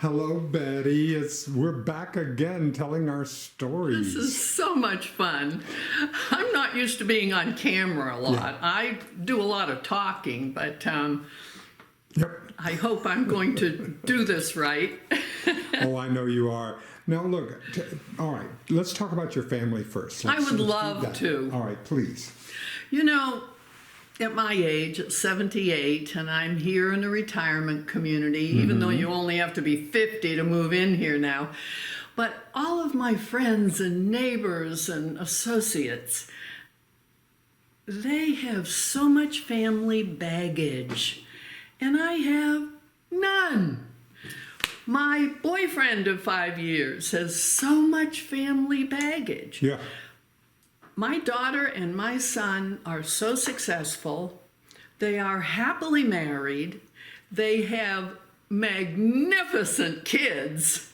Hello, Betty. We're back again telling our stories. This is so much fun. I'm not used to being on camera a lot. Yeah. I do a lot of talking, but Yep. I hope I'm going to do this right. Oh, I know you are. Now, look. All right. Let's talk about your family first. I would do love that. to. All right, please. You know, at my age, at 78, and I'm here in a retirement community, even though you only have to be 50 to move in here now. But all of my friends and neighbors and associates, they have so much family baggage, and I have none. My boyfriend of 5 years has so much family baggage. Yeah. My daughter and my son are so successful. They are happily married. They have magnificent kids.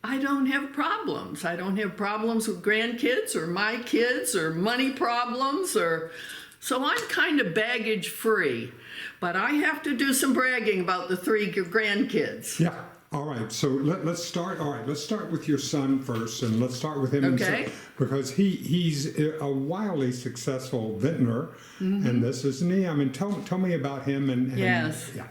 I don't have problems. I don't have problems with grandkids or my kids or money problems so I'm kind of baggage free. But I have to do some bragging about the 3 grandkids. Yeah. All right. So let's start. All right. Let's start with your son first, and let's start with him. Okay. Because he's a wildly successful vintner, and this isn't he? I mean, tell me about him and Yes. Yeah.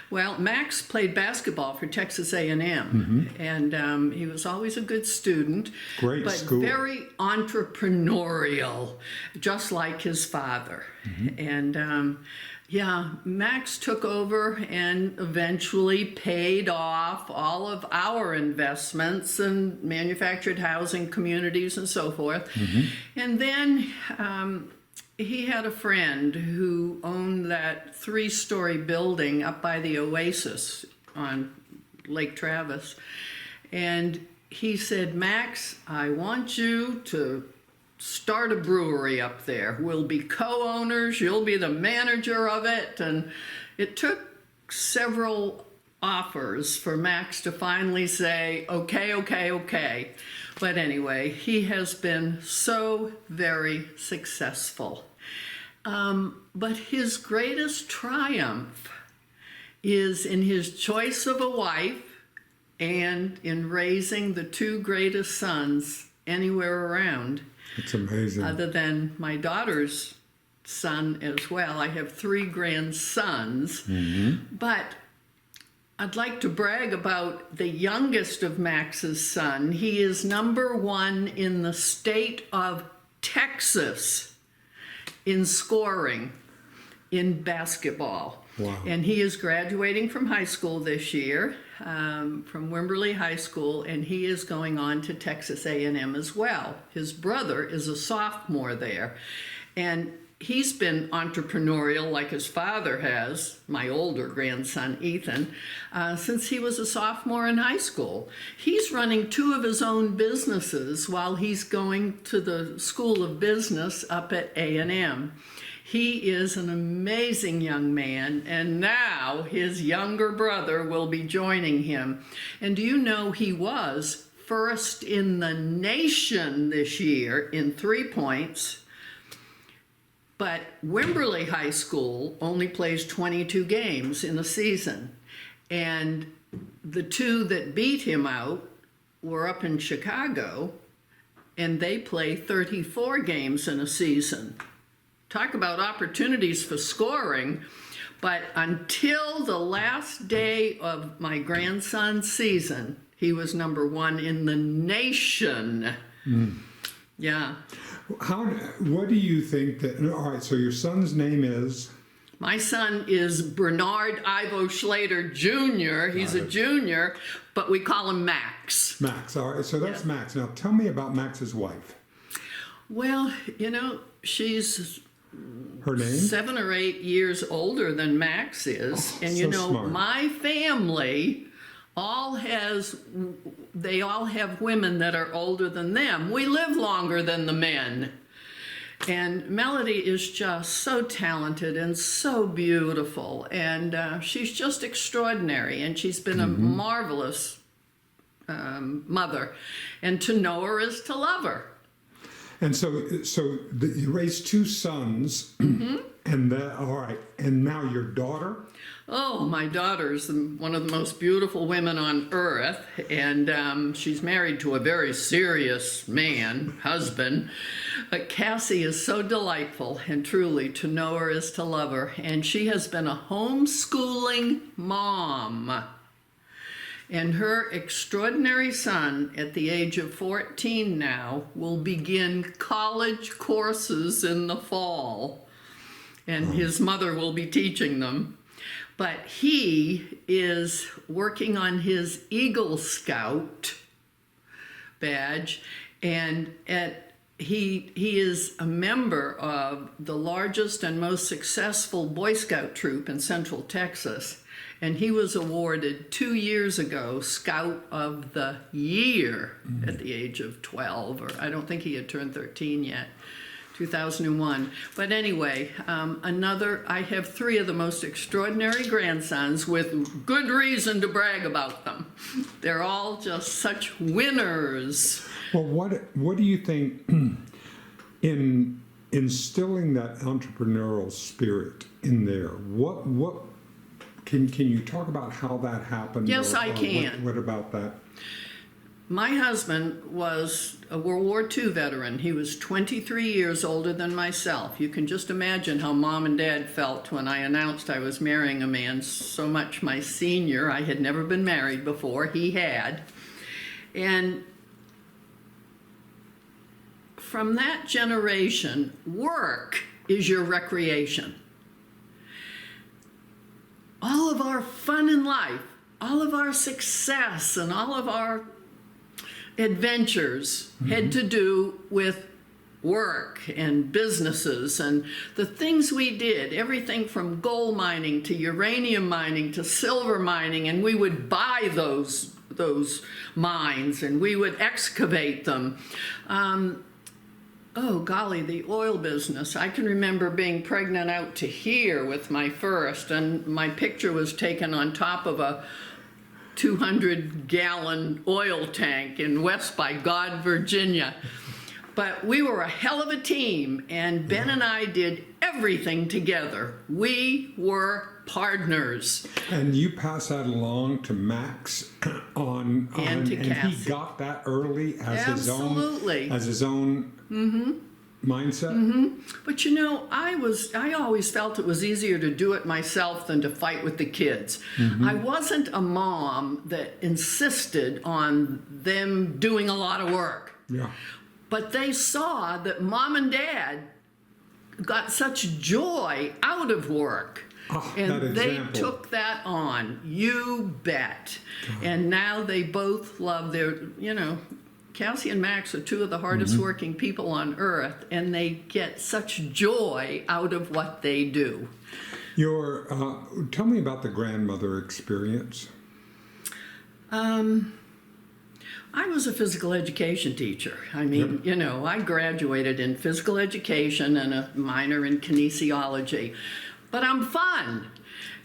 Well, Max played basketball for Texas A&M, and he was always a good student. Great but school. Very entrepreneurial, just like his father. And yeah, Max took over and eventually paid off all of our investments and manufactured housing communities and so forth. And then he had a friend who owned that 3-story building up by the Oasis on Lake Travis. And he said, Max, I want you to start a brewery up there. We'll be co-owners. You'll be the manager of it. And it took several offers for Max to finally say, okay. But anyway, he has been so very successful. But his greatest triumph is in his choice of a wife and in raising the 2 greatest sons anywhere around. It's amazing. Other than my daughter's son as well. I have 3 grandsons. But I'd like to brag about the youngest of Max's son. He is number 1 in the state of Texas in scoring in basketball. Wow. And he is graduating from high school this year, from Wimberley High School, and he is going on to Texas A&M as well. His brother is a sophomore there, and he's been entrepreneurial like his father has, my older grandson Ethan, since he was a sophomore in high school. He's running 2 of his own businesses while he's going to the School of Business up at A&M. He is an amazing young man, and now his younger brother will be joining him. And do you know he was first in the nation this year in 3 points? But Wimberley High School only plays 22 games in a season. And the 2 that beat him out were up in Chicago, and they play 34 games in a season. Talk about opportunities for scoring. But until the last day of my grandson's season, he was number 1 in the nation. Yeah. What do you think that? All right. So your son's name is? My son is Bernard Ivo Schleder Jr. He's a junior, but we call him Max. Max. All right. So that's Max. Now tell me about Max's wife. Well, you know, she's Her name? 7 or 8 years older than Max is. Oh, and you so know, smart. my family they all have women that are older than them. We live longer than the men. And Melody is just so talented and so beautiful. And she's just extraordinary. And she's been a marvelous mother. And to know her is to love her. And so you raised 2 sons, And that, all right. And now your daughter? Oh, my daughter's one of the most beautiful women on earth, and she's married to a very serious man, husband. But Cassie is so delightful, and truly, to know her is to love her. And she has been a homeschooling mom. And her extraordinary son, at the age of 14 now, will begin college courses in the fall. And his mother will be teaching them. But he is working on his Eagle Scout badge, and he is a member of the largest and most successful Boy Scout troop in Central Texas. And he was awarded 2 years ago Scout of the Year at the age of 12, or I don't think he had turned 13 yet. 2001. But anyway, I have 3 of the most extraordinary grandsons with good reason to brag about them. They're all just such winners. Well, what do you think in instilling that entrepreneurial spirit in there? What can you talk about how that happened? Yes, I can. What about that? My husband was a World War II veteran. He was 23 years older than myself. You can just imagine how Mom and Dad felt when I announced I was marrying a man so much my senior. I had never been married before. He had. And from that generation, work is your recreation. All of our fun in life, all of our success, and all of our adventures had to do with work and businesses and the things we did, everything from gold mining to uranium mining to silver mining, and we would buy those mines and we would excavate them. Oh golly, the oil business. I can remember being pregnant out to here with my first, and my picture was taken on top of a 200-gallon oil tank in West by God, Virginia. But we were a hell of a team, and Ben and I did everything together. We were partners. And you pass that along to Max and to Cassie. He got that early as Absolutely. his own mindset. But you know, I always felt it was easier to do it myself than to fight with the kids. I wasn't a mom that insisted on them doing a lot of work. Yeah. But they saw that Mom and Dad got such joy out of work. And they took that on, you bet. And now they both love Cassie and Max are 2 of the hardest working people on earth, and they get such joy out of what they do. Tell me about the grandmother experience. I was a physical education teacher. I mean, I graduated in physical education and a minor in kinesiology. But I'm fun.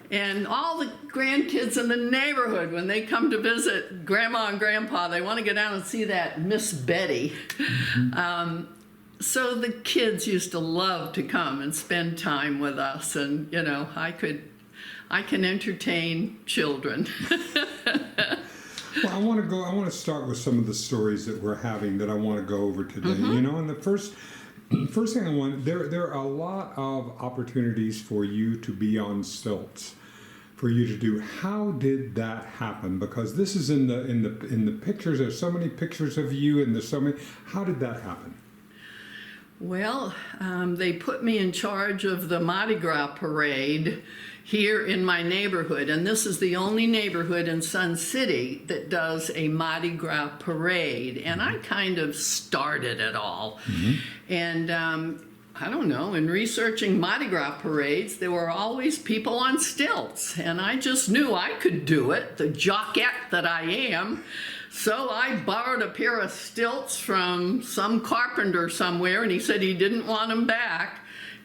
And all the grandkids in the neighborhood, when they come to visit Grandma and Grandpa, they want to go down and see that Miss Betty. So the kids used to love to come and spend time with us. And, I can entertain children. Well, I want to start with some of the stories that we're having that I want to go over today. And the first thing I want, there are a lot of opportunities for you to be on stilts, for you to do. How did that happen? Because this is in the pictures. There's so many pictures of you, and there's so many. How did that happen? Well, they put me in charge of the Mardi Gras parade here in my neighborhood, and this is the only neighborhood in Sun City that does a Mardi Gras parade, and I kind of started it all. And I don't know, in researching Mardi Gras parades, there were always people on stilts, and I just knew I could do it, the jockette that I am. So I borrowed a pair of stilts from some carpenter somewhere, and he said he didn't want them back.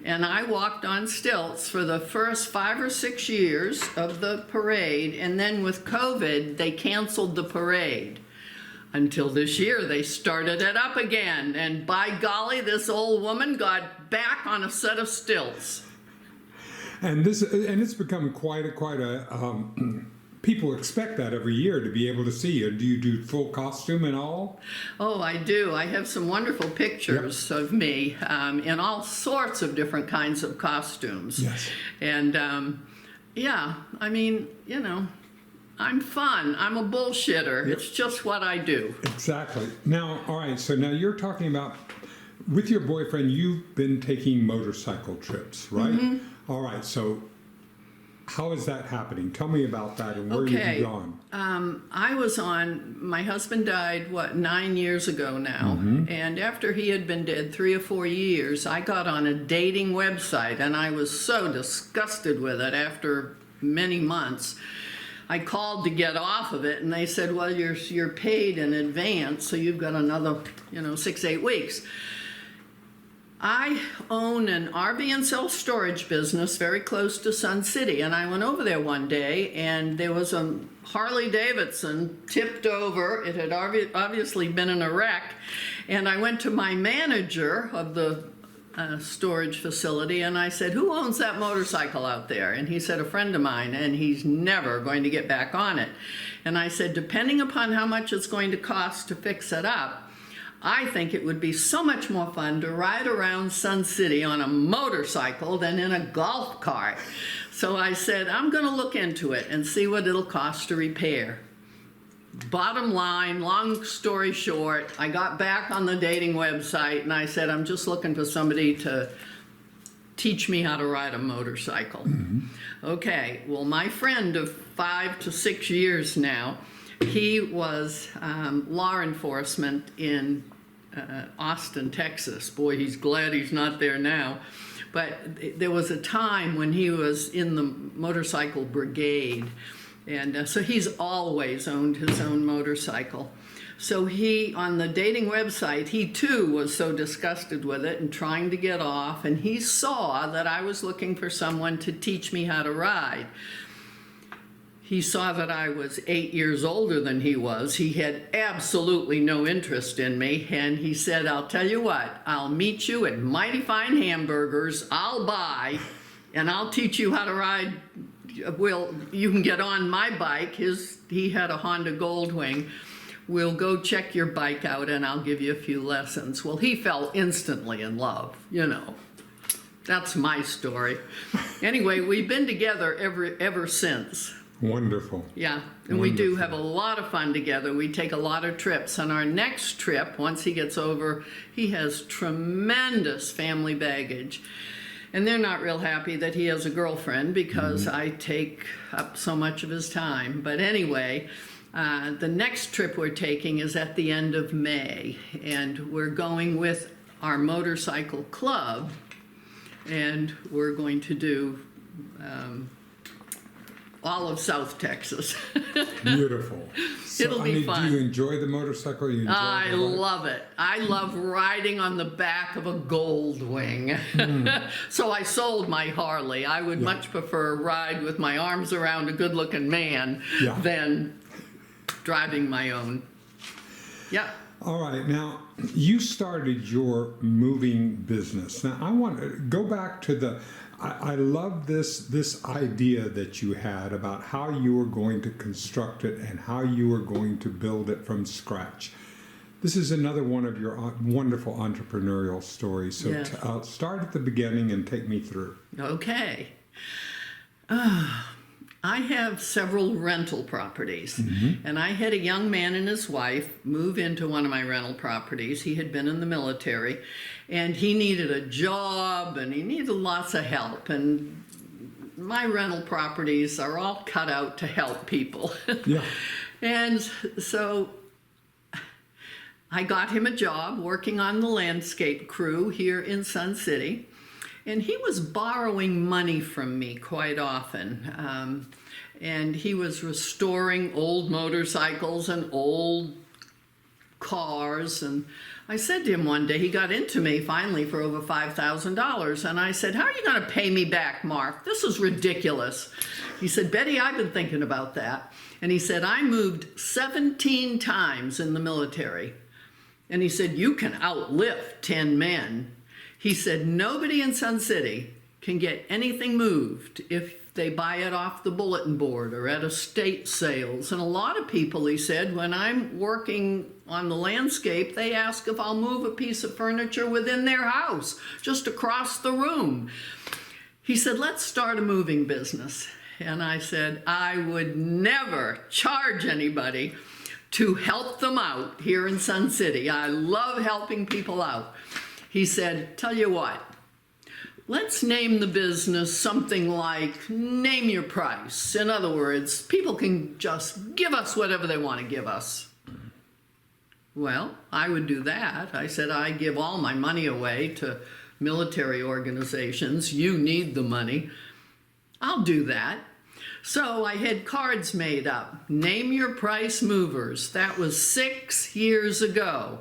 And I walked on stilts for the first 5 or 6 years of the parade, and then with COVID, they canceled the parade. Until this year, they started it up again, and by golly, this old woman got back on a set of stilts. And it's become quite a people expect that every year to be able to see you. Do you do full costume and all? Oh, I do. I have some wonderful pictures of me in all sorts of different kinds of costumes. Yes. And yeah, I mean, you know, I'm fun. I'm a bullshitter. Yep. It's just what I do. Exactly. Now, all right, so now you're talking about, with your boyfriend, you've been taking motorcycle trips, right? Mm-hmm. All right, so how is that happening? Tell me about that and where have you gone? My husband died, 9 years ago now. Mm-hmm. And after he had been dead 3 or 4 years, I got on a dating website and I was so disgusted with it after many months. I called to get off of it and they said, well, you're paid in advance, so you've got another, 6-8 weeks. I own an RV and self-storage business very close to Sun City, and I went over there one day, and there was a Harley Davidson tipped over. It had obviously been in a wreck, and I went to my manager of the storage facility, and I said, who owns that motorcycle out there? And he said, a friend of mine, and he's never going to get back on it. And I said, depending upon how much it's going to cost to fix it up, I think it would be so much more fun to ride around Sun City on a motorcycle than in a golf cart. So I said, I'm going to look into it and see what it'll cost to repair. Bottom line, long story short, I got back on the dating website and I said, I'm just looking for somebody to teach me how to ride a motorcycle. Mm-hmm. Okay, well, my friend of 5 to 6 years now, he was law enforcement in Austin, Texas. Boy, he's glad he's not there now. But there was a time when he was in the motorcycle brigade. And so he's always owned his own motorcycle. So he, on the dating website, he too was so disgusted with it and trying to get off. And he saw that I was looking for someone to teach me how to ride. He saw that I was 8 years older than he was. He had absolutely no interest in me. And he said, I'll tell you what, I'll meet you at Mighty Fine Hamburgers. I'll buy, and I'll teach you how to ride. Well, you can get on my bike. He had a Honda Goldwing. We'll go check your bike out, and I'll give you a few lessons. Well, he fell instantly in love, That's my story. Anyway, we've been together ever since. Wonderful. Yeah, and we do have a lot of fun together. We take a lot of trips. On our next trip, once he gets over, he has tremendous family baggage. And they're not real happy that he has a girlfriend because I take up so much of his time. But anyway, the next trip we're taking is at the end of May. And we're going with our motorcycle club. And we're going to do all of South Texas. Beautiful. So, It'll be fun. Do you enjoy the motorcycle? I love it. I love riding on the back of a Goldwing. So I sold my Harley. I would much prefer a ride with my arms around a good-looking man than driving my own. Yeah. All right. Now, you started your moving business. Now, I want to go back to I love this idea that you had about how you were going to construct it and how you were going to build it from scratch. This is another one of your wonderful entrepreneurial stories. So start at the beginning and take me through. Okay. I have several rental properties, and I had a young man and his wife move into one of my rental properties. He had been in the military, and he needed a job, and he needed lots of help. And my rental properties are all cut out to help people. Yeah. And so I got him a job working on the landscape crew here in Sun City. And he was borrowing money from me quite often. And he was restoring old motorcycles and old cars. And I said to him one day, he got into me finally for over $5,000. And I said, how are you going to pay me back, Mark? This is ridiculous. He said, Betty, I've been thinking about that. And he said, I moved 17 times in the military. And he said, you can outlift 10 men. He said, nobody in Sun City can get anything moved if they buy it off the bulletin board or at estate sales. And a lot of people, he said, when I'm working on the landscape, they ask if I'll move a piece of furniture within their house, just across the room. He said, let's start a moving business. And I said, I would never charge anybody to help them out here in Sun City. I love helping people out. He said, tell you what, let's name the business something like Name Your Price. In other words, people can just give us whatever they want to give us. Well, I would do that. I said, I give all my money away to military organizations. You need the money. I'll do that. So I had cards made up. Name Your Price Movers. That was 6 years ago.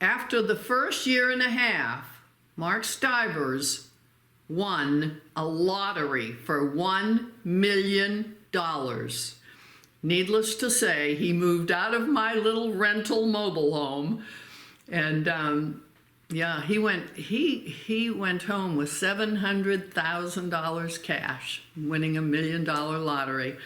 After the first year and a half, Mark Stivers won a lottery for $1 million. Needless to say, he moved out of my little rental mobile home, and yeah, he went home with $700,000 cash, winning $1 million lottery.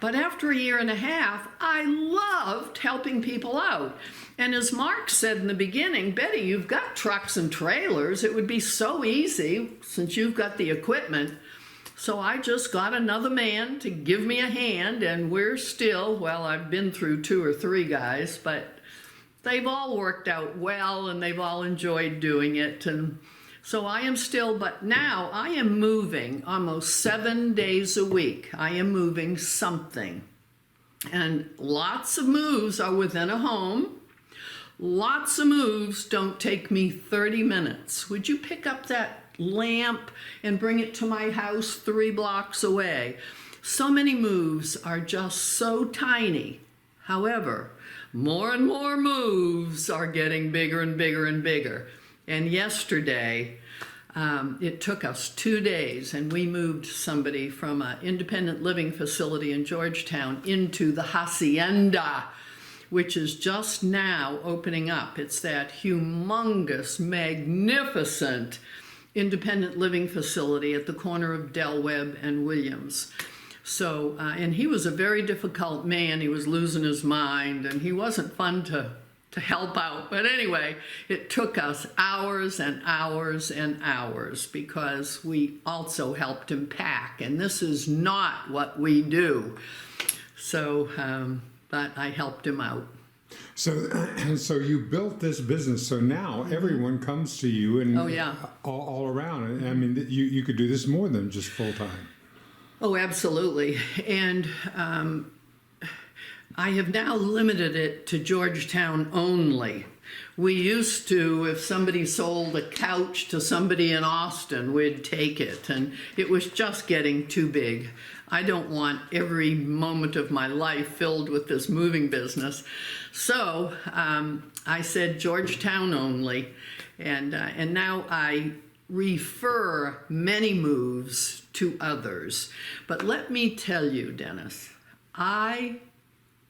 But after a year and a half, I loved helping people out. And as Mark said in the beginning, Betty, you've got trucks and trailers. It would be so easy since you've got the equipment. So I just got another man to give me a hand, and we're still, well, I've been through 2 or 3 guys, but they've all worked out well and they've all enjoyed doing it. And so I am still, but now I am moving almost 7 days a week. I am moving something. And lots of moves are within a home. Lots of moves don't take me 30 minutes. Would you pick up that lamp and bring it to my house 3 blocks away? So many moves are just so tiny. However, more and more moves are getting bigger and bigger and bigger. And yesterday, it took us 2 days, and we moved somebody from an independent living facility in Georgetown into the hacienda, which is just now opening up. It's that humongous, magnificent independent living facility at the corner of Del Webb and Williams. So, and he was a very difficult man. He was losing his mind, and he wasn't fun to help out. But anyway, it took us hours and hours and hours because we also helped him pack, and this is not what we do. So, but I helped him out. So you built this business. So now everyone comes to you, and oh, yeah, all around. I mean, you could do this more than just full time. Oh, absolutely. And I have now limited it to Georgetown only. We used to, if somebody sold a couch to somebody in Austin, we'd take it, and it was just getting too big. I don't want every moment of my life filled with this moving business. So I said Georgetown only, and now I refer many moves to others. But let me tell you, Dennis, I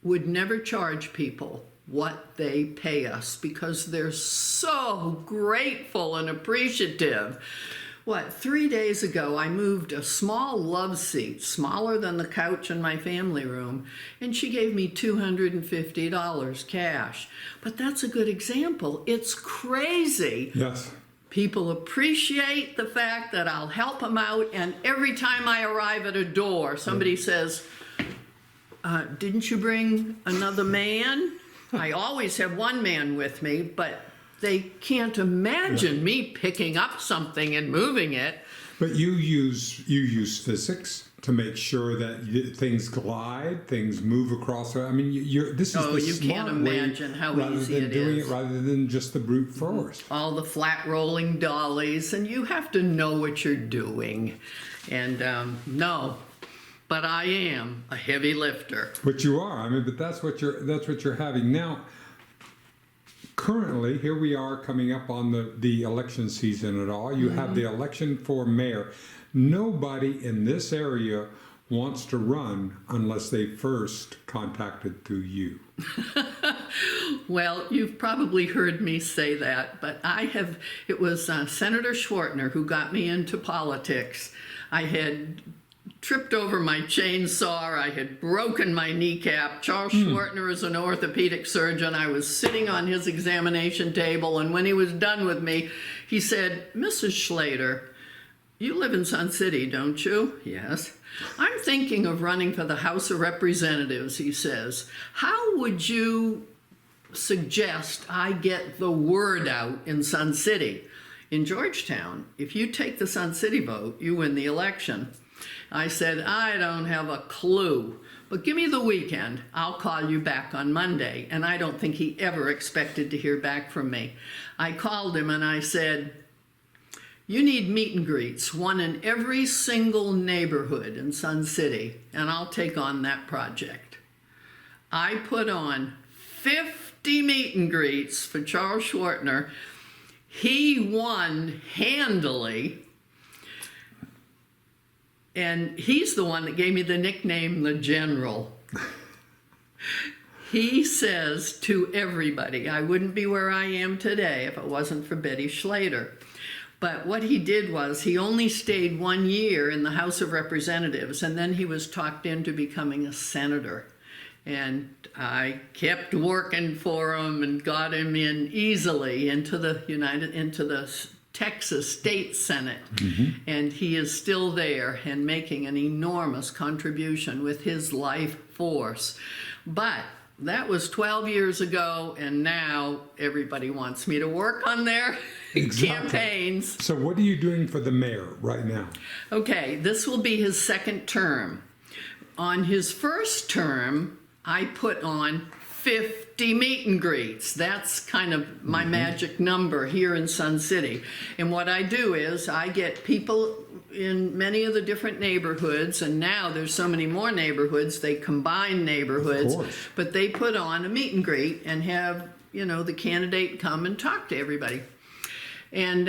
would never charge people what they pay us because they're so grateful and appreciative. 3 days ago, I moved a small love seat, smaller than the couch in my family room, and she gave me $250 cash. But that's a good example. It's crazy. Yes. People appreciate the fact that I'll help them out, and every time I arrive at a door, somebody says, didn't you bring another man? I always have one man with me, but they can't imagine me picking up something and moving it. But you use physics to make sure that things glide, things move across. I mean, this is the you smart can't imagine way, how rather easy than it doing is. it rather than just the brute force. All the flat rolling dollies, and you have to know what you're doing. And no, but I am a heavy lifter. But you are. I mean, but that's what you're having now. Currently, here we are coming up on the election season and all. You have the election for mayor. Nobody in this area wants to run unless they first contacted through you. Well, you've probably heard me say that, but it was Senator Schwartner who got me into politics. I had tripped over my chainsaw, I had broken my kneecap. Charles Schwartner is an orthopedic surgeon. I was sitting on his examination table, and when he was done with me, he said, "Mrs. Schleder, you live in Sun City, don't you?" "Yes." "I'm thinking of running for the House of Representatives," he says. "How would you suggest I get the word out in Sun City? In Georgetown, if you take the Sun City vote, you win the election." I said, "I don't have a clue, but give me the weekend. I'll call you back on Monday." And I don't think he ever expected to hear back from me. I called him and I said, "You need meet and greets, one in every single neighborhood in Sun City, and I'll take on that project." I put on 50 meet and greets for Charles Schwartner. He won handily. And he's the one that gave me the nickname the General. He says to everybody, I wouldn't be where I am today if it wasn't for Betty Schleder. But what he did was he only stayed 1 year in the House of Representatives, and then he was talked into becoming a senator. And I kept working for him and got him in easily into the Texas State Senate, and he is still there and making an enormous contribution with his life force. But that was 12 years ago, and now everybody wants me to work on their campaigns. So what are you doing for the mayor right now? Okay, this will be his second term. On his first term, I put on 50 meet and greets. That's kind of my magic number here in Sun City. And what I do is I get people in many of the different neighborhoods, and now there's so many more neighborhoods, they combine neighborhoods, but they put on a meet and greet and have, the candidate come and talk to everybody. And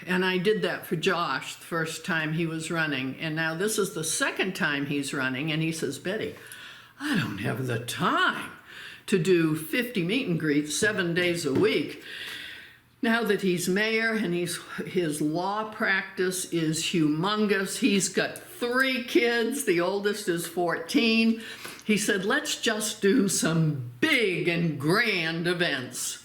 I did that for Josh the first time he was running, and now this is the second time he's running, and he says, "Betty, I don't have the time to do 50 meet and greets 7 days a week." Now that he's mayor and his law practice is humongous, he's got 3 kids, the oldest is 14. He said, "Let's just do some big and grand events."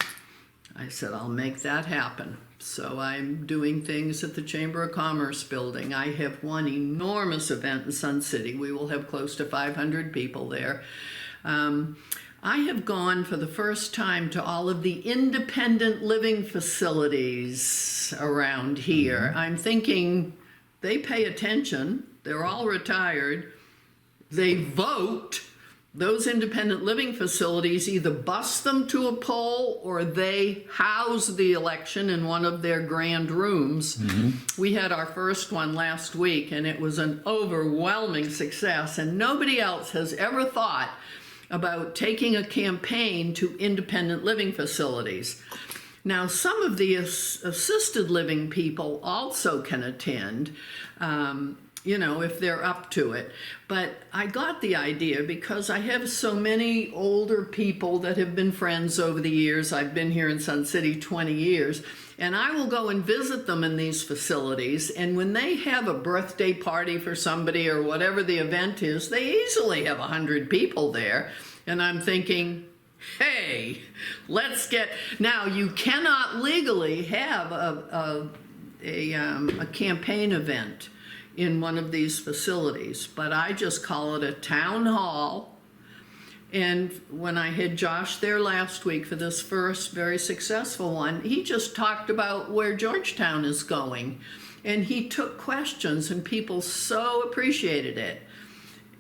I said, "I'll make that happen." So I'm doing things at the Chamber of Commerce building. I have one enormous event in Sun City. We will have close to 500 people there. I have gone for the first time to all of the independent living facilities around here. I'm thinking they pay attention. They're all retired. They vote. Those independent living facilities either bus them to a poll or they house the election in one of their grand rooms. We had our first one last week, and it was an overwhelming success, and nobody else has ever thought about taking a campaign to independent living facilities. Now, some of the assisted living people also can attend, if they're up to it. But I got the idea because I have so many older people that have been friends over the years. I've been here in Sun City 20 years, and I will go and visit them in these facilities. And when they have a birthday party for somebody or whatever the event is, they easily have 100 people there. And I'm thinking, hey, now you cannot legally have a campaign event in one of these facilities, but I just call it a town hall. And when I had Josh there last week for this first very successful one, he just talked about where Georgetown is going, and he took questions, and people so appreciated it.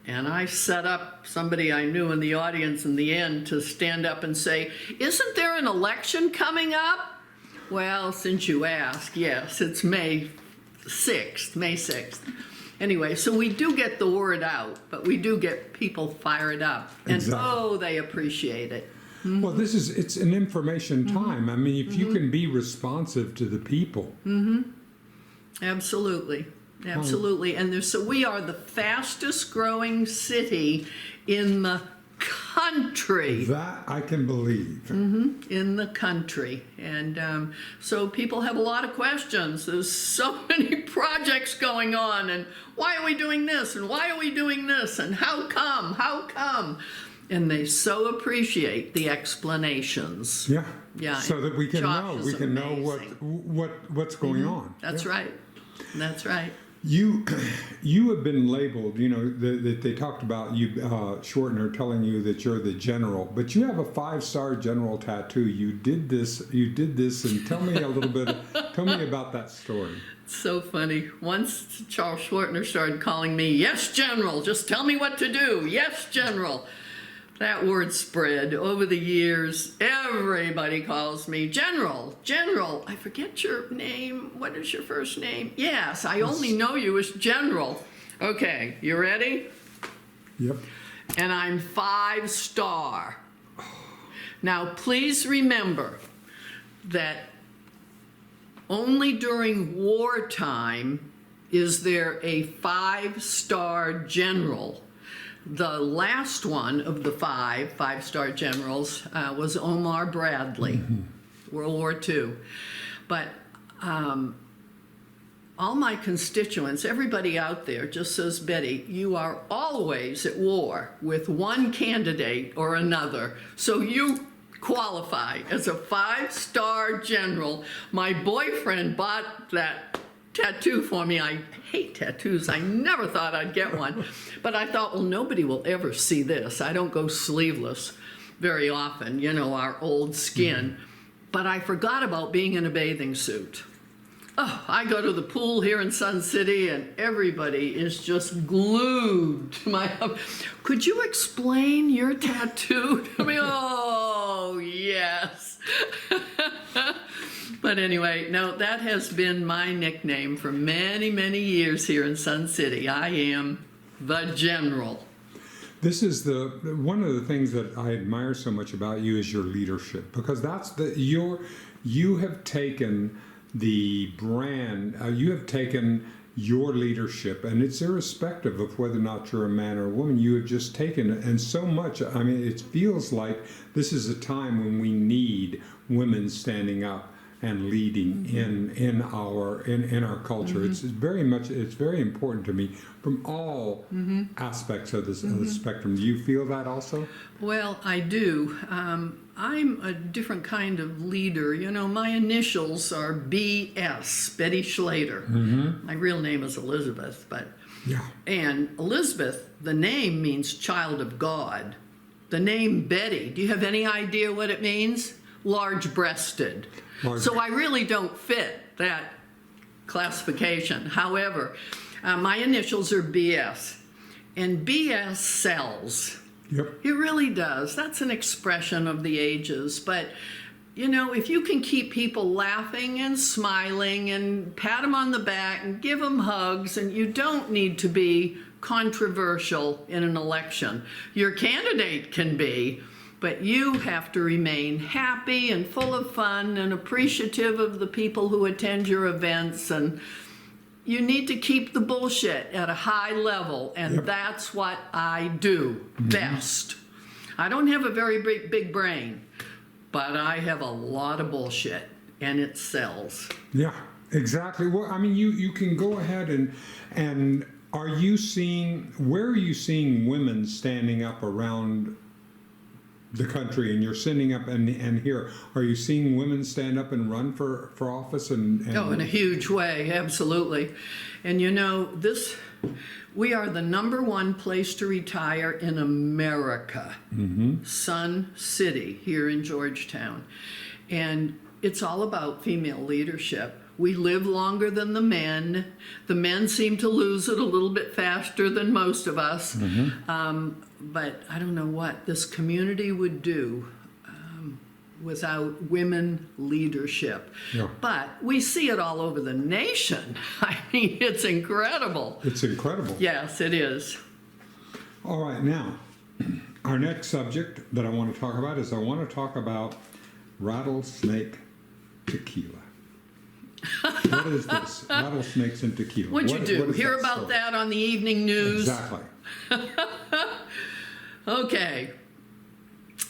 And I set up somebody I knew in the audience in the end to stand up and say, "Isn't there an election coming up?" Well, since you ask, yes, it's May 6th. Anyway, so we do get the word out, but we do get people fired up. And Exactly. they appreciate it. Well, it's an information time. I mean, if you can be responsive to the people. Absolutely. And we are the fastest growing city in the country. That I can believe. In the country. And so people have a lot of questions. There's so many projects going on, and why are we doing this, and why are we doing this, and how come? And they so appreciate the explanations. Yeah. Yeah. So that we can Josh is know amazing. what's going on. That's right. That's right. You have been labeled, that they talked about you, Schwartner, telling you that you're the general, but you have a 5-star general tattoo. You did this, and tell me a little bit, tell me about that story. It's so funny. Once Charles Schwartner started calling me, "Yes, General, just tell me what to do. Yes, General." That word spread over the years. Everybody calls me General. General, I forget your name. What is your first name? Yes, I only know you as General. Okay, you ready? Yep. And I'm 5-star. Now, please remember that only during wartime is there a 5-star general. The last one of the 5-star generals was Omar Bradley, World War II. But all my constituents, everybody out there just says, "Betty, you are always at war with one candidate or another, so you qualify as a 5-star general." My boyfriend bought that tattoo for me. I hate tattoos. I never thought I'd get one. But I thought, well, nobody will ever see this. I don't go sleeveless very often, our old skin. But I forgot about being in a bathing suit. Oh, I go to the pool here in Sun City, and everybody is just glued to my... Could you explain your tattoo to me? Oh, yes. But anyway, no, that has been my nickname for many, many years here in Sun City. I am the General. This is one of the things that I admire so much about you is your leadership, because you have taken the brand, you have taken your leadership, and it's irrespective of whether or not you're a man or a woman. You have just taken it, and so much. I mean, it feels like this is a time when we need women standing up and leading in our culture. It's very important to me from all aspects of the spectrum. Do you feel that also? Well, I do. I'm a different kind of leader. My initials are BS, Betty Schleder. My real name is Elizabeth, but yeah. And Elizabeth, the name means child of God. The name Betty, do you have any idea what it means? Large-breasted. So I really don't fit that classification. However, my initials are BS, and BS sells. Yep. It really does. That's an expression of the ages. But, if you can keep people laughing and smiling and pat them on the back and give them hugs, and you don't need to be controversial in an election. Your candidate can be, but you have to remain happy and full of fun and appreciative of the people who attend your events, and you need to keep the bullshit at a high level, and that's what I do best. I don't have a very big brain, but I have a lot of bullshit, and it sells. Yeah, exactly. Well, I mean, you can go ahead and where are you seeing women standing up around the country, and you're sending up and here, are you seeing women stand up and run for office and Oh, in a huge way, absolutely. And we are the #1 place to retire in America, Sun City here in Georgetown. And it's all about female leadership. We live longer than the men. The men seem to lose it a little bit faster than most of us. But I don't know what this community would do without women leadership. Yeah. But we see it all over the nation. I mean, it's incredible. It's incredible. Yes, it is. All right, now, our next subject that I want to talk about is rattlesnake tequila. What is this? Rattlesnakes and tequila. What'd you do? Hear about that on the evening news? Exactly. Okay.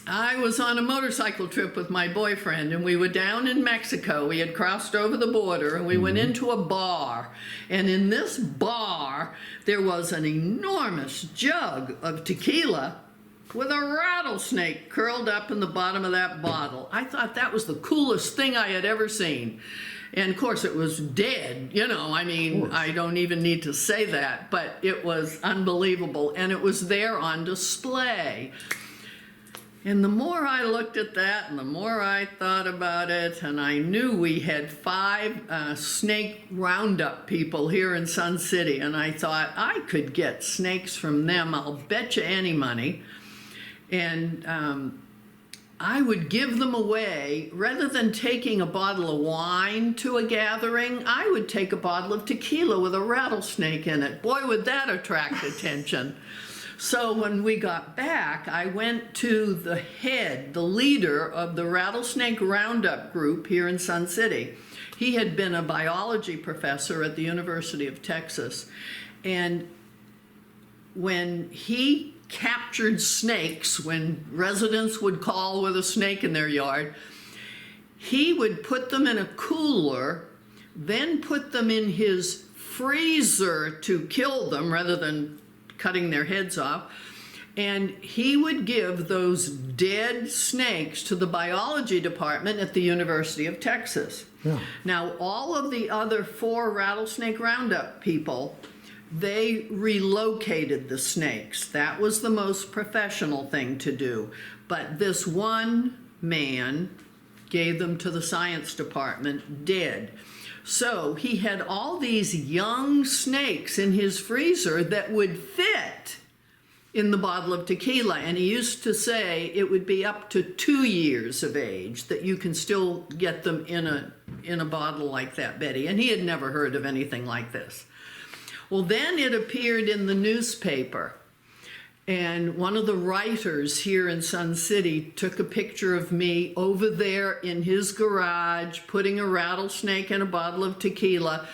I was on a motorcycle trip with my boyfriend, and we were down in Mexico. We had crossed over the border, and we went into a bar. And in this bar, there was an enormous jug of tequila with a rattlesnake curled up in the bottom of that bottle. I thought that was the coolest thing I had ever seen. And of course, it was dead. I mean, I don't even need to say that, but it was unbelievable. And it was there on display. And the more I looked at that and the more I thought about it, and I knew we had 5 snake roundup people here in Sun City, and I thought I could get snakes from them, I'll bet you any money. And I would give them away. Rather than taking a bottle of wine to a gathering, I would take a bottle of tequila with a rattlesnake in it. Boy, would that attract attention. So when we got back, I went to the leader of the Rattlesnake Roundup group here in Sun City. He had been a biology professor at the University of Texas. And when he captured snakes, when residents would call with a snake in their yard, he would put them in a cooler, then put them in his freezer to kill them rather than cutting their heads off, and he would give those dead snakes to the biology department at the University of Texas. Yeah. Now, all of the other 4 rattlesnake roundup people, they relocated the snakes. That was the most professional thing to do. But this one man gave them to the science department dead. So he had all these young snakes in his freezer that would fit in the bottle of tequila. And he used to say it would be up to 2 years of age that you can still get them in a bottle like that, Betty. And he had never heard of anything like this. Well, then it appeared in the newspaper. And one of the writers here in Sun City took a picture of me over there in his garage, putting a rattlesnake in a bottle of tequila,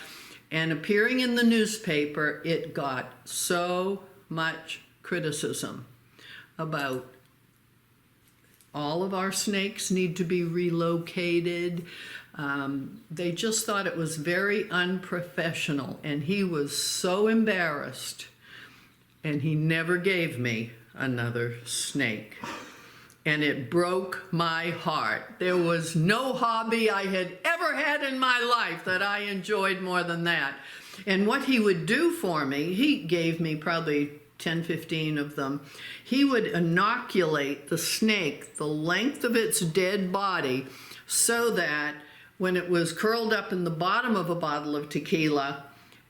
and appearing in the newspaper. It got so much criticism about all of our snakes need to be relocated. They just thought it was very unprofessional, and he was so embarrassed. And he never gave me another snake. And it broke my heart. There was no hobby I had ever had in my life that I enjoyed more than that. And what he would do for me, he gave me probably 10, 15 of them. He would inoculate the snake the length of its dead body so that when it was curled up in the bottom of a bottle of tequila,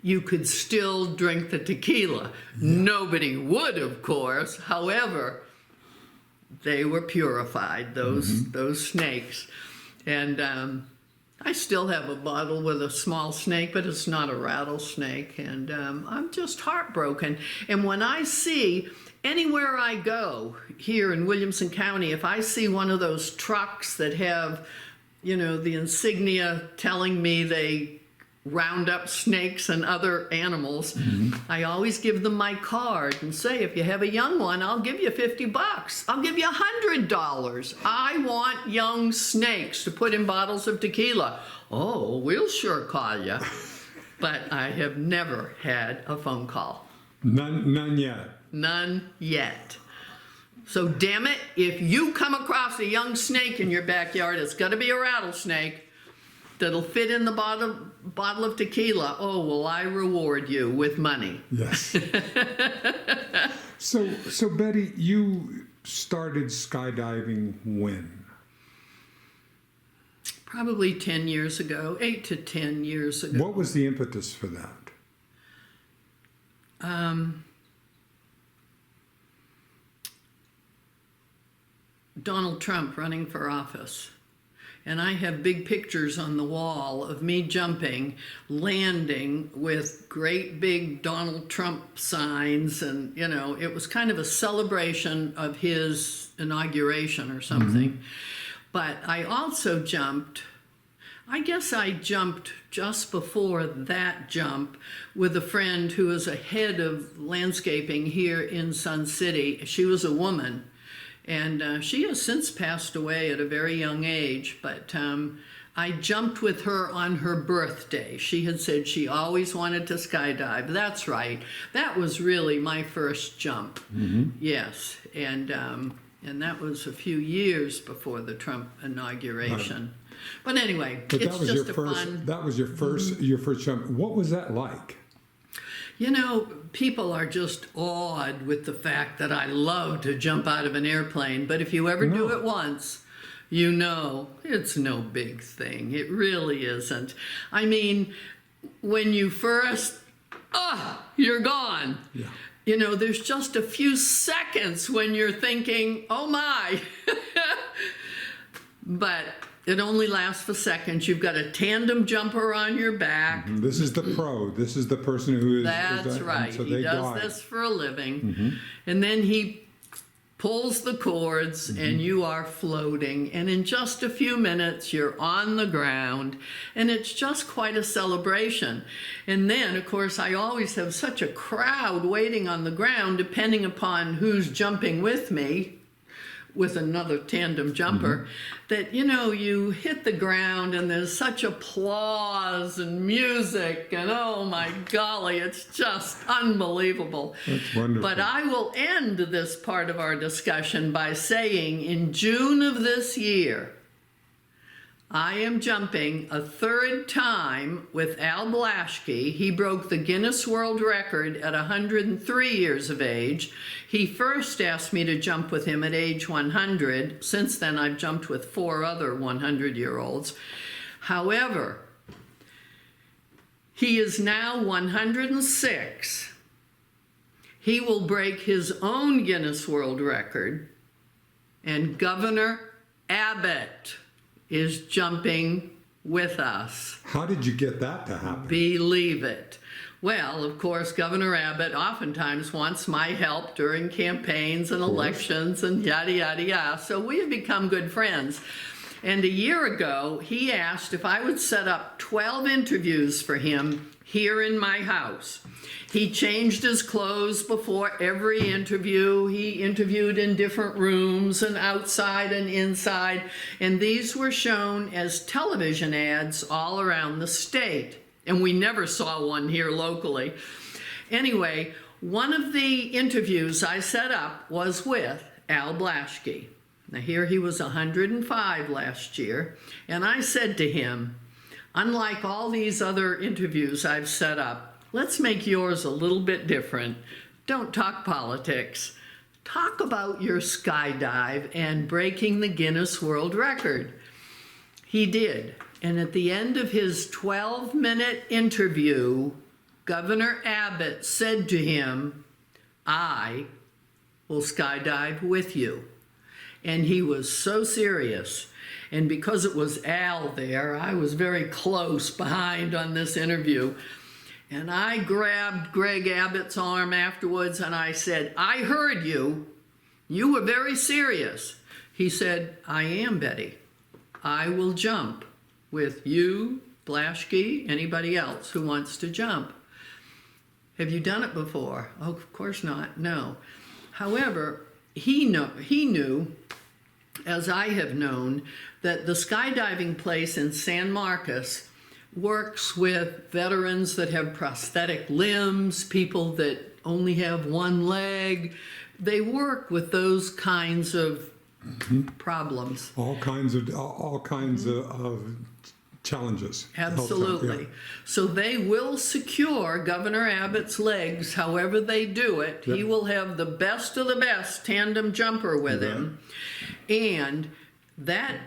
you could still drink the tequila. Nobody would, of course. However, they were purified, those snakes. And I still have a bottle with a small snake, but it's not a rattlesnake. And I'm just heartbroken. And when I see, anywhere I go here in Williamson County, if I see one of those trucks that have, the insignia telling me they round up snakes and other animals, I always give them my card and say, if you have a young one, I'll give you $50. I'll give you $100. I want young snakes to put in bottles of tequila. Oh, we'll sure call you. But I have never had a phone call. None yet. None yet. So damn it, if you come across a young snake in your backyard, it's got to be a rattlesnake that'll fit in the bottle of tequila. Oh, will I reward you with money? Yes. So Betty, you started skydiving when? Probably 10 years ago, 8 to 10 years ago. What was the impetus for that? Donald Trump running for office. And I have big pictures on the wall of me jumping, landing with great big Donald Trump signs. And, it was kind of a celebration of his inauguration or something. But I also jumped, I guess I jumped just before that jump with a friend who is a head of landscaping here in Sun City. She was a woman. And she has since passed away at a very young age, but I jumped with her on her birthday. She had said she always wanted to skydive. That's right. That was really my first jump. Yes, and that was a few years before the Trump inauguration. But anyway, But it's that was just your a first. fun. That was your first jump. What was that like? You know, people are just awed with the fact that I love to jump out of an airplane, but if you ever do No. it once, you know it's no big thing. It really isn't. I mean, when you first, you're gone. Yeah. You know, there's just a few seconds when you're thinking, oh my. But it only lasts for seconds. You've got a tandem jumper on your back. This is the pro. This is the person who is. That's right. So He they does dive. this for a living. And then he pulls the cords and you are floating. And in just a few minutes, you're on the ground. And it's just quite a celebration. And then, of course, I always have such a crowd waiting on the ground, depending upon who's jumping with me, with another tandem jumper, that, you know, you hit the ground and there's such applause and music and oh my golly, it's just unbelievable. That's wonderful. But I will end this part of our discussion by saying in June of this year, I am jumping a third time with Al Blaschke. He broke the Guinness World Record at 103 years of age. He first asked me to jump with him at age 100. Since then, I've jumped with 4 other 100-year-olds. However, he is now 106. He will break his own Guinness World Record, and Governor Abbott is jumping with us. How did you get that to happen? Believe it. Well, of course, Governor Abbott oftentimes wants my help during campaigns and elections and yada, yada, yada. So we have become good friends. And a year ago, he asked if I would set up 12 interviews for him here in my house. He changed his clothes before every interview. He interviewed in different rooms and outside and inside. And these were shown as television ads all around the state. And we never saw one here locally. Anyway, one of the interviews I set up was with Al Blaschke. Now here he was 105 last year. And I said to him, unlike all these other interviews I've set up, let's make yours a little bit different. Don't talk politics. Talk about your skydive and breaking the Guinness World Record. He did. And at the end of his 12-minute interview, Governor Abbott said to him, I will skydive with you. And he was so serious. And because it was Al there, I was very close behind on this interview. And I grabbed Greg Abbott's arm afterwards and I said, I heard you. You were very serious. He said, I am, Betty. I will jump with you, Blaschke, anybody else who wants to jump. Have you done it before? Oh, of course not. No. However, he knew, as I have known, that the skydiving place in San Marcos works with veterans that have prosthetic limbs, people that only have one leg. They work with those kinds of problems. All kinds of challenges. Absolutely. Yeah. So they will secure Governor Abbott's legs however they do it. Yep. He will have the best of the best tandem jumper with him. And that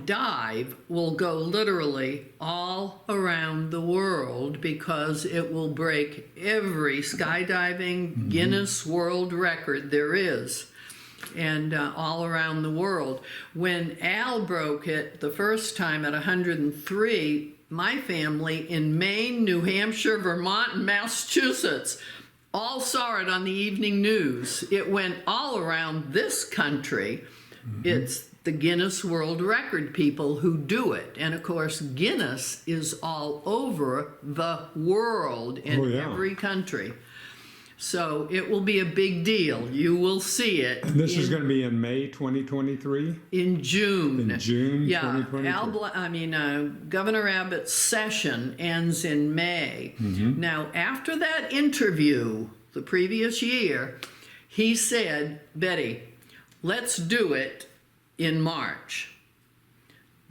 dive will go literally all around the world because it will break every skydiving Guinness World Record there is, and all around the world. When Al broke it the first time at 103, my family in Maine, New Hampshire, Vermont, and Massachusetts all saw it on the evening news. It went all around this country. It's the Guinness World Record people who do it. And of course, Guinness is all over the world in every country. So it will be a big deal. You will see it. And this is going to be in May 2023? In June. In June Yeah, 2023? Governor Abbott's session ends in May. Mm-hmm. Now, after that interview the previous year, he said, Betty, let's do it in March.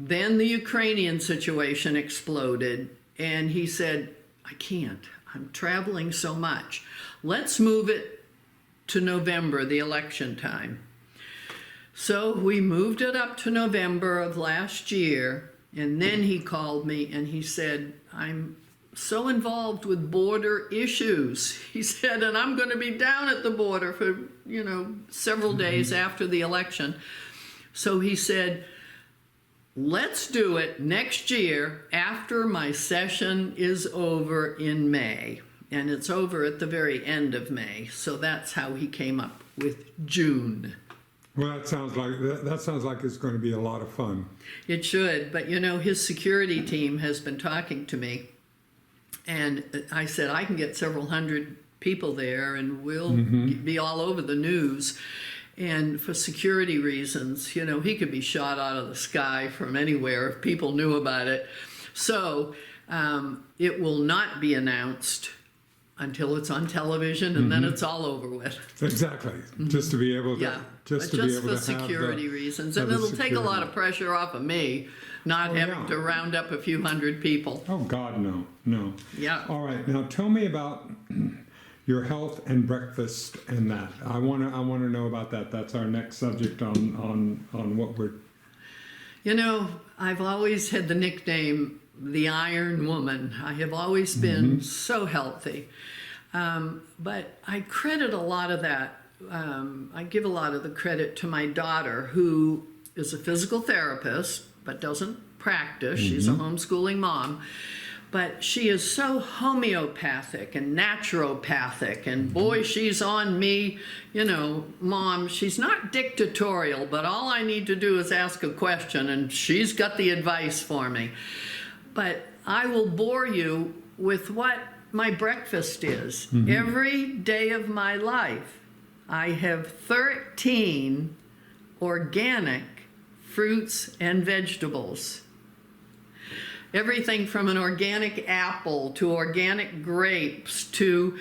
Then the Ukrainian situation exploded, and he said, I can't. I'm traveling so much. Let's move it to November, the election time. So we moved it up to November of last year, and then he called me and he said, I'm so involved with border issues. He said, and I'm going to be down at the border for, several days after the election. So he said, let's do it next year after my session is over in May. And it's over at the very end of May. So that's how he came up with June. Well, that sounds like it's going to be a lot of fun. It should, but his security team has been talking to me, and I said I can get several hundred people there, and we'll be all over the news. And for security reasons, he could be shot out of the sky from anywhere if people knew about it. So it will not be announced until it's on television, and then it's all over with. Exactly. Just to be able to, Yeah, just to but be just able for to have security reasons, have and the it'll take a lot security. of pressure off of me, not having to round up a few hundred people. Oh God, no. Yeah. All right, now tell me about your health and breakfast and that. I want to know about that. That's our next subject on what we're. I've always had the nickname the Iron Woman. I have always been so healthy. But I credit a lot of that. I give a lot of the credit to my daughter, who is a physical therapist, but doesn't practice. She's a homeschooling mom. But she is so homeopathic and naturopathic, and boy, she's on me, Mom, she's not dictatorial, but all I need to do is ask a question, and she's got the advice for me. But I will bore you with what my breakfast is. Every day of my life, I have 13 organic fruits and vegetables. Everything from an organic apple to organic grapes to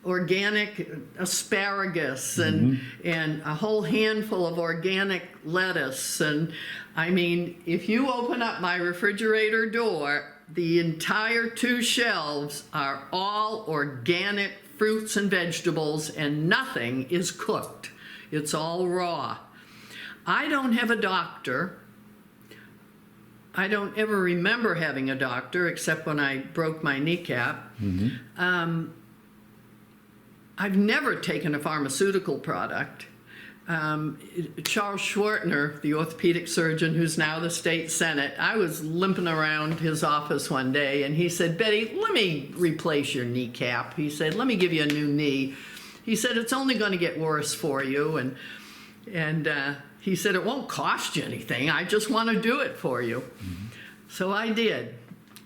organic asparagus and a whole handful of organic lettuce. And I mean, if you open up my refrigerator door, the entire 2 shelves are all organic fruits and vegetables, and nothing is cooked. It's all raw. I don't have a doctor. I don't ever remember having a doctor except when I broke my kneecap. I've never taken a pharmaceutical product. Charles Schwartner, the orthopedic surgeon who's now the state senate, I was limping around his office one day, and he said, Betty, let me replace your kneecap. He said, let me give you a new knee. He said, it's only going to get worse for you. And he said, it won't cost you anything. I just want to do it for you. So I did.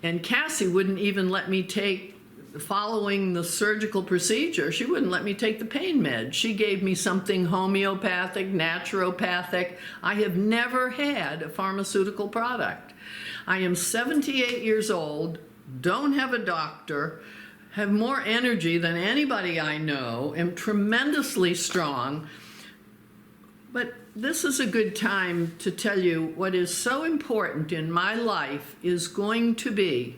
And Cassie wouldn't even let me take, following the surgical procedure, she wouldn't let me take the pain med. She gave me something homeopathic, naturopathic. I have never had a pharmaceutical product. I am 78 years old, don't have a doctor, have more energy than anybody I know, am tremendously strong. But this is a good time to tell you what is so important in my life is going to be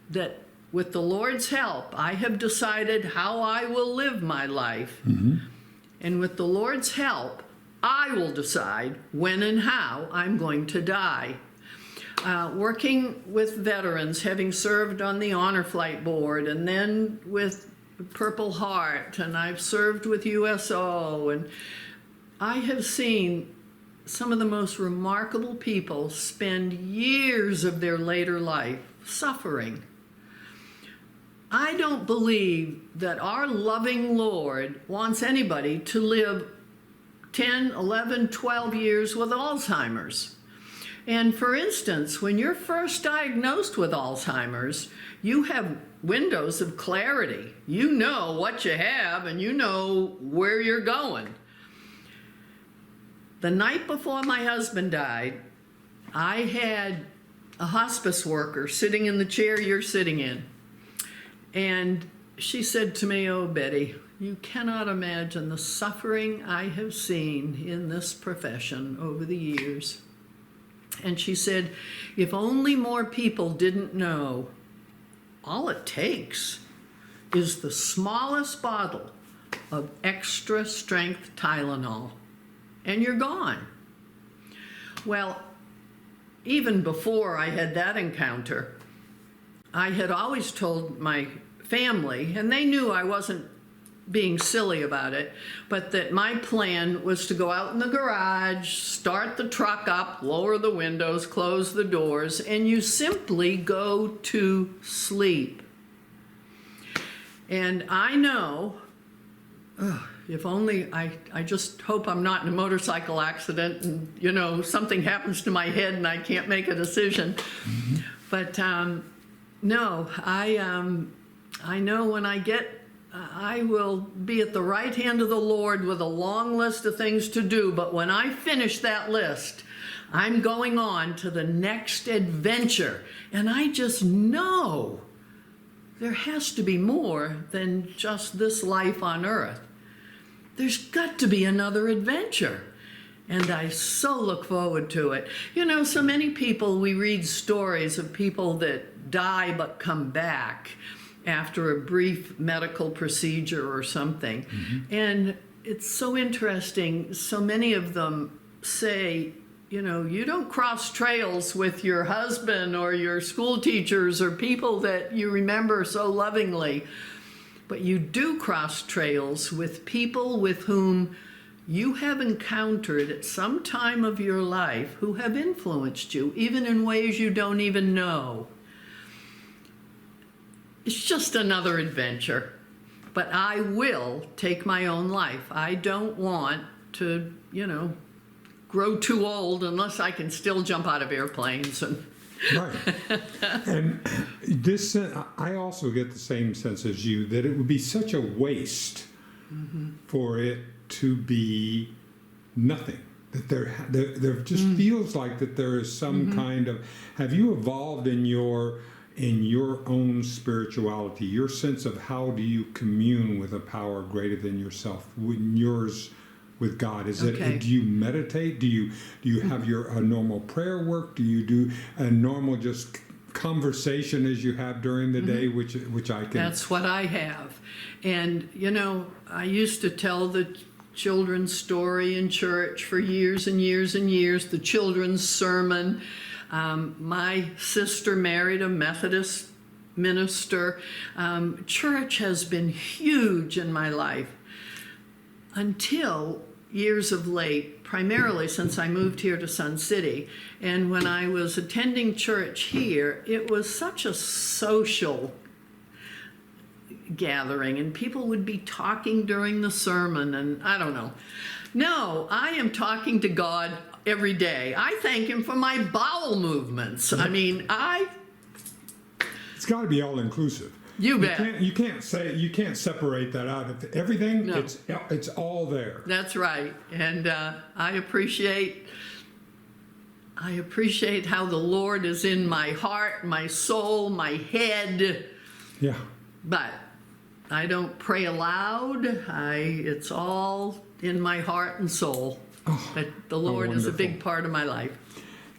that with the Lord's help, I have decided how I will live my life. And with the Lord's help, I will decide when and how I'm going to die. Working with veterans, having served on the Honor Flight Board, and then with Purple Heart, and I've served with USO, and I have seen some of the most remarkable people spend years of their later life suffering. I don't believe that our loving Lord wants anybody to live 10, 11, 12 years with Alzheimer's. And for instance, when you're first diagnosed with Alzheimer's, you have windows of clarity. You know what you have and you know where you're going. The night before my husband died, I had a hospice worker sitting in the chair you're sitting in. And she said to me, "Oh, Betty, you cannot imagine the suffering I have seen in this profession over the years." And she said, "If only more people didn't know, all it takes is the smallest bottle of extra strength Tylenol, and you're gone." Well, even before I had that encounter, I had always told my family, and they knew I wasn't being silly about it, but that my plan was to go out in the garage, start the truck up, lower the windows, close the doors, and you simply go to sleep. And I know, if only, I just hope I'm not in a motorcycle accident and, you know, something happens to my head and I can't make a decision. Mm-hmm. But no, I know when I will be at the right hand of the Lord with a long list of things to do, but when I finish that list, I'm going on to the next adventure. And I just know there has to be more than just this life on earth. There's got to be another adventure. And I so look forward to it. You know, so many people, we read stories of people that die but come back after a brief medical procedure or something. Mm-hmm. And it's so interesting. So many of them say, you know, you don't cross trails with your husband or your school teachers or people that you remember so lovingly, but you do cross trails with people with whom you have encountered at some time of your life who have influenced you, even in ways you don't even know. It's just another adventure, but I will take my own life. I don't want to, you know, grow too old unless I can still jump out of airplanes. And right. And this, I also get the same sense as you, that it would be such a waste for it to be nothing. That there just feels like that there is some kind of, have you evolved in your own spirituality, your sense of how do you commune with a power greater than yourself, when yours with God? Is it, do you meditate? Do you have a normal prayer work? Do you do a normal just conversation as you have during the day, which I can... That's what I have. And, you know, I used to tell the children's story in church for years and years and years, the children's sermon. My sister married a Methodist minister. Church has been huge in my life until years of late, primarily since I moved here to Sun City. And when I was attending church here, it was such a social gathering, and people would be talking during the sermon, and I don't know. No, I am talking to God every day. I thank Him for my bowel movements. I mean, It's got to be all inclusive. You bet. You can't separate that out. Everything, no. It's all there. That's right. And I appreciate how the Lord is in my heart, my soul, my head. Yeah. But I don't pray aloud. It's all in my heart and soul. Oh, that the Lord is a big part of my life.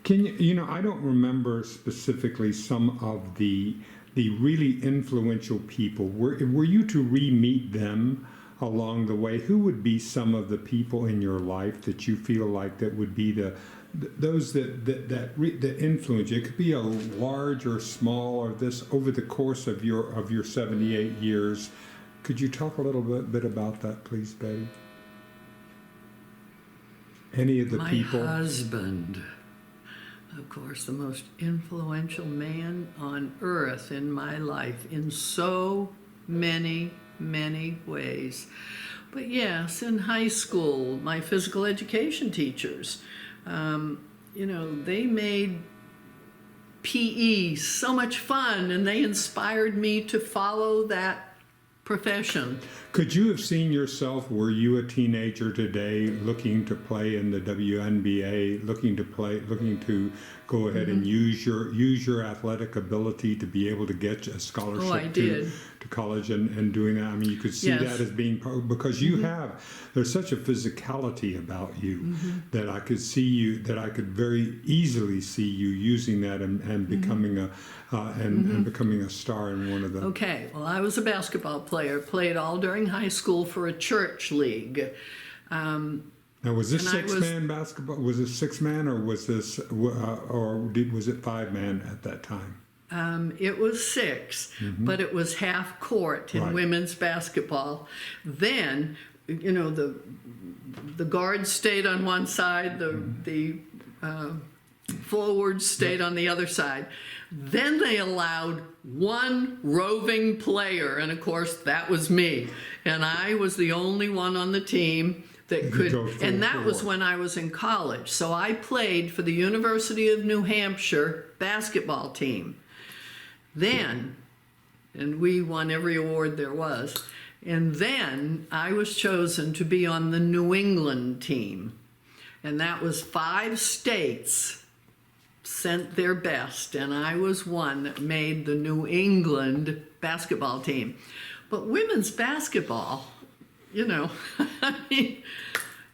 Can you know, I don't remember specifically some of the really influential people. Were you to re-meet them along the way? Who would be some of the people in your life that you feel like that would be those that influence you? It could be a large or small, or this over the course of your 78 years. Could you talk a little bit about that, please, Betty? Any of the people? My husband, of course, the most influential man on earth in my life in so many, many ways. But yes, in high school, my physical education teachers, they made PE so much fun, and they inspired me to follow that profession. Could you have seen yourself, were you a teenager today, looking to play in the WNBA, looking to go ahead and use your athletic ability to be able to get a scholarship to college and doing that? I mean, you could see that as being because there's such a physicality about you that I could very easily see you using that and becoming becoming a star in one of them. Okay, well, I was a basketball player, played all during high school for a church league. Now, was this six-man basketball? Was it six-man, or was this, was it five-man at that time? It was six, but it was half court in women's basketball. Then, the guards stayed on one side, the forwards stayed on the other side. Then they allowed one roving player, and of course that was me. And I was the only one on the team that could, and that was when I was in college. So I played for the University of New Hampshire basketball team. Then, and we won every award there was, and then I was chosen to be on the New England team. And that was 5 states sent their best, and I was one that made the New England basketball team. But women's basketball, I mean,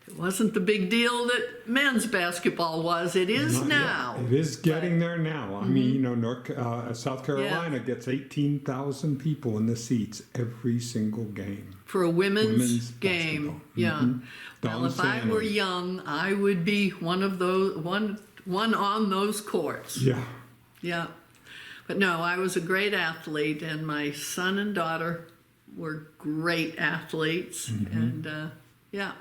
it wasn't the big deal that men's basketball was. It is now. It is getting there now. I mean, South Carolina gets 18,000 people in the seats every single game. For a women's game. Basketball. Yeah. Well, if I were young, I would be one of those, one on those courts. Yeah. Yeah. But no, I was a great athlete, and my son and daughter were great athletes. And yeah.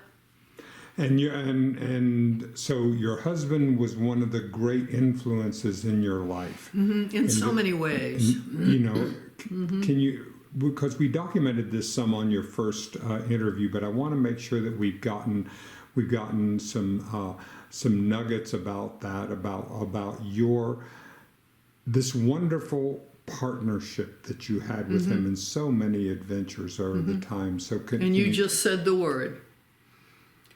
And so your husband was one of the great influences in your life. In so many ways. Can you, because we documented this some on your first interview, but I want to make sure that we've gotten some nuggets about that, about this wonderful partnership that you had with him in so many adventures over the time. So you just said the word.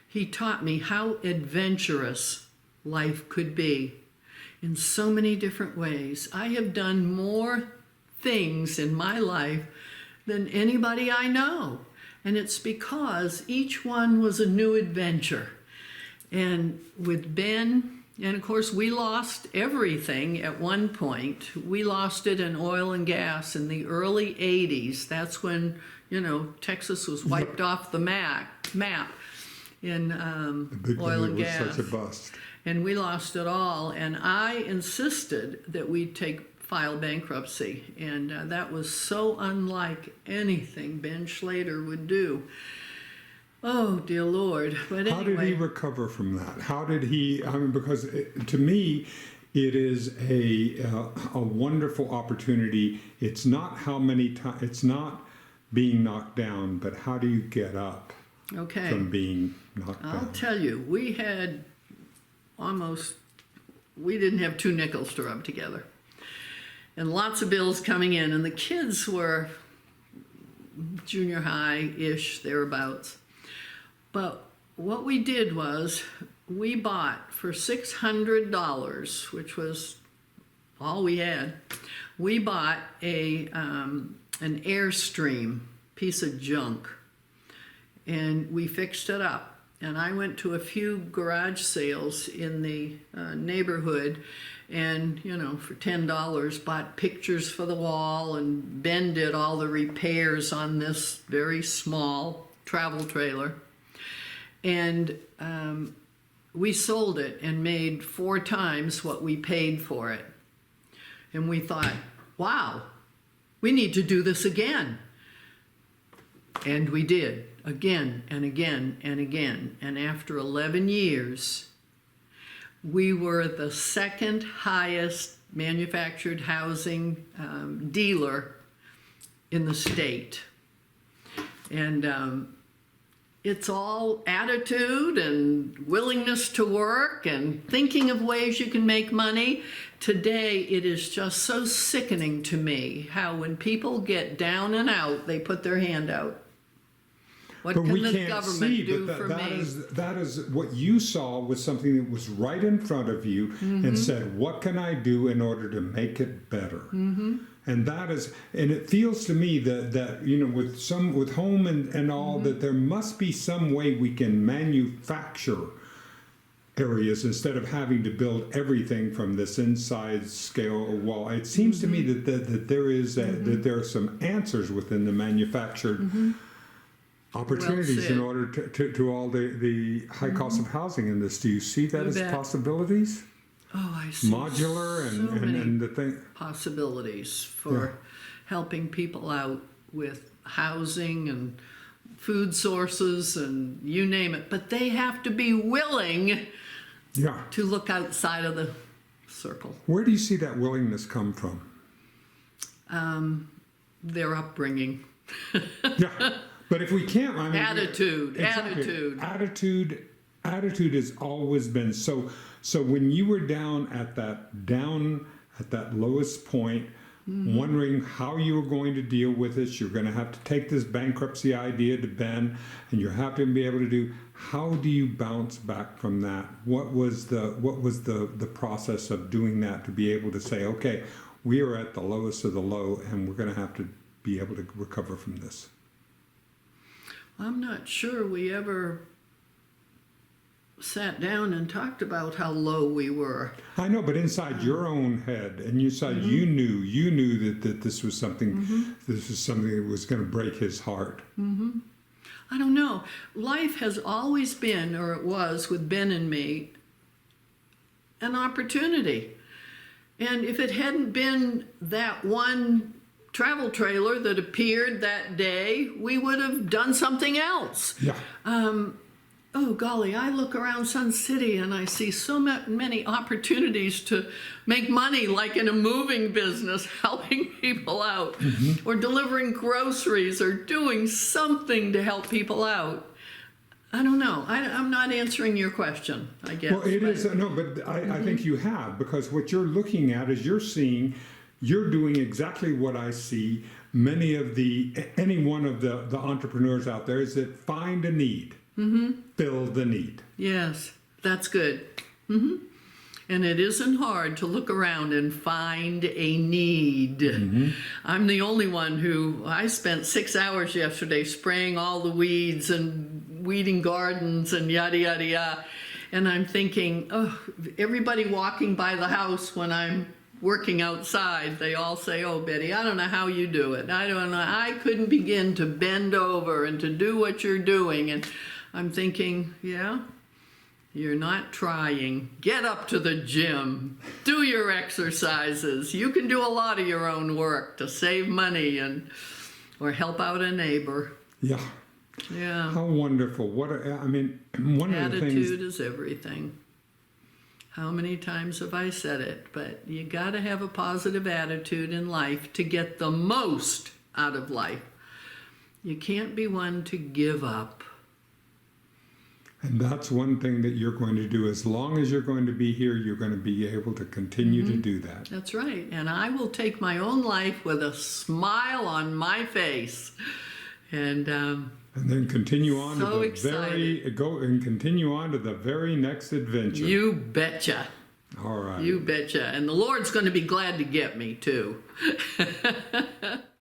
He taught me how adventurous life could be in so many different ways. I have done more things in my life than anybody I know. And it's because each one was a new adventure. And with Ben, and of course we lost everything at one point. We lost it in oil and gas in the early 80s. That's when, Texas was wiped off the map in oil and gas. Was such a bust. And we lost it all. And I insisted that we file bankruptcy. And that was so unlike anything Ben Schleder would do. Oh, dear Lord. But anyway. How did he recover from that? How did he, because to me, it is a wonderful opportunity. It's not how many times, it's not being knocked down, but how do you get up from being knocked down? I'll tell you, we didn't have 2 nickels to rub together. And lots of bills coming in, and the kids were junior high-ish, thereabouts. But what we did was we bought for $600, which was all we had. We bought an Airstream piece of junk, and we fixed it up. And I went to a few garage sales in the neighborhood, and for $10 bought pictures for the wall, and Ben did all the repairs on this very small travel trailer. And we sold it and made 4 times what we paid for it. And we thought, wow, we need to do this again. And we did, again and again and again. And after 11 years, we were the 2nd highest manufactured housing dealer in the state. And it's all attitude and willingness to work and thinking of ways you can make money. Today, it is just so sickening to me how when people get down and out, they put their hand out. What But can we the can't government see, do but for me? that is what you saw was something that was right in front of you and said, what can I do in order to make it better? And that is, and it feels to me that you know, with home and all, that there must be some way we can manufacture areas instead of having to build everything from this inside scale wall. It seems to me that there is that there are some answers within the manufactured opportunities in order to all the high cost of housing in this. Do you see that as possibilities? Oh, I see Modular and the thing. possibilities for helping people out with housing and food sources and you name it. But they have to be willing to look outside of the circle. Where do you see that willingness come from? Their upbringing. But if we can't, I mean, Attitude. Attitude has always been so. So when you were down at that lowest point, wondering how you were going to deal with this, you're going to have to take this bankruptcy idea to Ben, and you have to be able to do. How do you bounce back from that? What was the process of doing that to be able to say, okay, we are at the lowest of the low, and we're going to have to be able to recover from this? I'm not sure we ever sat down and talked about how low we were. I know, but inside your own head, and you said you knew that this was something that was going to break his heart. I don't know. Life has always been, or it was with Ben and me, an opportunity. And if it hadn't been that one travel trailer that appeared that day, we would have done something else. Yeah. Oh, golly, I look around Sun City and I see so many opportunities to make money, like in a moving business, helping people out, or delivering groceries, or doing something to help people out. I don't know. I'm not answering your question, I guess. Well, it is. No, but I think you have, because what you're looking at is you're doing exactly what I see any one of the entrepreneurs out there is that find a need. Fill the need. Yes, that's good. And it isn't hard to look around and find a need. I'm the only one I spent 6 hours yesterday spraying all the weeds and weeding gardens and yada, yada, yada. And I'm thinking, oh, everybody walking by the house when I'm working outside, they all say, oh, Betty, I don't know how you do it. I don't know. I couldn't begin to bend over and to do what you're doing. And I'm thinking, yeah, you're not trying. Get up to the gym. Do your exercises. You can do a lot of your own work to save money or help out a neighbor. Yeah. Yeah. How wonderful. One of the things. Attitude is everything. How many times have I said it? But you got to have a positive attitude in life to get the most out of life. You can't be one to give up. And that's one thing that you're going to do. As long as you're going to be here, you're going to be able to continue to do that. That's right. And I will take my own life with a smile on my face. And then continue on so continue on to the very next adventure. You betcha. All right. You betcha. And the Lord's going to be glad to get me too.